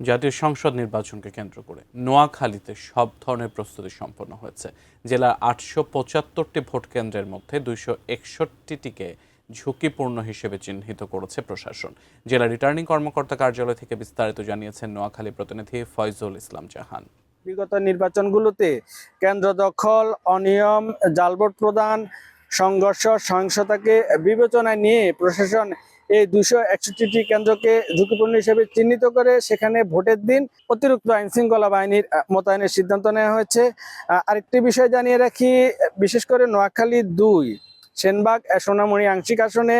জাতীয় সংসদ নির্বাচনকে কেন্দ্র করে নোয়াখালীতে সব ধরনের প্রস্তুতি সম্পন্ন হয়েছে। জেলার ৮৭৫টি ভোট কেন্দ্রের মধ্যে ২৬১টিকে ঝুঁকিপূর্ণ হিসেবে চিহ্নিত করেছে প্রশাসন। জেলা রিটার্নিং কর্মকর্তা কার্যালয় থেকে বিস্তারিত জানিয়েছেন নোয়াখালী প্রতিনিধি ফয়জুল ইসলাম জাহান। বিগত নির্বাচনগুলোতে কেন্দ্র দখল, অনিয়ম, জালভোট প্রদান, সংঘর্ষ, সহিংসতাকে বিবেচনায় নিয়ে প্রশাসন এই ২৬১টি কেন্দ্রকে ঝুঁকিপূর্ণ হিসেবে চিহ্নিত করে সেখানে ভোটের দিন অতিরিক্ত আইন শৃঙ্খলা বাহিনীর মোতায়েনের সিদ্ধান্ত নেওয়া হয়েছে। আরেকটি বিষয় জানিয়ে রাখি, বিশেষ করে নোয়াখালী ২ সেনবাগ সোনামণি আংশিক আসনে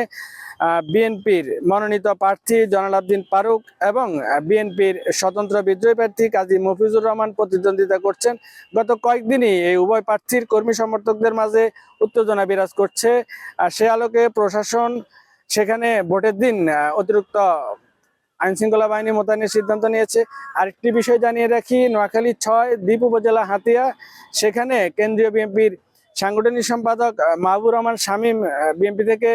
বিএনপির মনোনীত প্রার্থী জয়নাল আবদিন ফারুক এবং বিএনপির স্বতন্ত্র বিদ্রোহী প্রার্থী কাজী মফিজুর রহমান প্রতিদ্বন্দ্বিতা করছেন। গত কয়েকদিনই এই উভয় প্রার্থীর কর্মী সমর্থকদের মাঝে উত্তেজনা বিরাজ করছে। সে আলোকে প্রশাসন সেখানে ভোটের দিন অতিরিক্ত আইন শৃঙ্খলা বাহিনী মোতায়েনের সিদ্ধান্ত নিয়েছে। আরেকটি বিষয় জানিয়ে রাখি, নোয়াখালী ৬ দ্বীপ উপজেলা হাতিয়া সেখানে কেন্দ্রীয় বিএনপির সাংগঠনিক সম্পাদক মাহবুর রহমান শামীম বিএনপি থেকে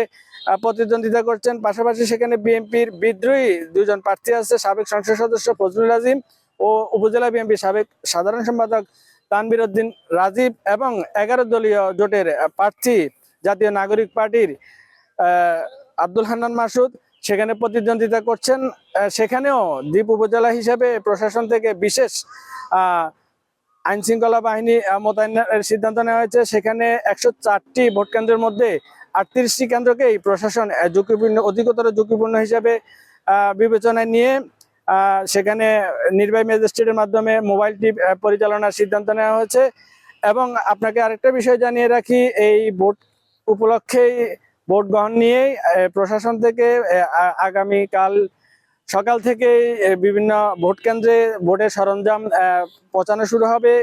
প্রতিদ্বন্দ্বিতা করছেন। পাশাপাশি সেখানে বিএনপির বিদ্রোহী ২জন প্রার্থী আছে, সাবেক সংসদ সদস্য ফজলুল আজিম ও উপজেলা বিএনপির সাবেক সাধারণ সম্পাদক তানবির উদ্দিন রাজীব এবং ১১ দলীয় জোটের প্রার্থী জাতীয় নাগরিক পার্টির আব্দুল হান্নান মাসুদ সেখানে প্রতিদ্বন্দ্বিতা করছেন। সেখানেও দ্বীপ উপজেলা হিসেবে প্রশাসন থেকে বিশেষ আইন শৃঙ্খলা বাহিনী মোতায়েনের সিদ্ধান্ত নেওয়া হয়েছে। সেখানে ১০৪টি ভোট কেন্দ্রের মধ্যে ৩৮টি কেন্দ্রকেই প্রশাসন অধিকতর ঝুঁকিপূর্ণ হিসেবে বিবেচনায় নিয়ে সেখানে নির্বাহী ম্যাজিস্ট্রেটের মাধ্যমে মোবাইল টিপ পরিচালনার সিদ্ধান্ত নেওয়া হয়েছে। এবং আপনাকে আরেকটা বিষয় জানিয়ে রাখি, এই ভোট উপলক্ষেই ভোট গ্রহণ নিয়েই প্রশাসন থেকে আগামীকাল সকাল থেকেই বিভিন্ন ভোট কেন্দ্রে ভোটের সরঞ্জাম পৌঁছানো শুরু হবে।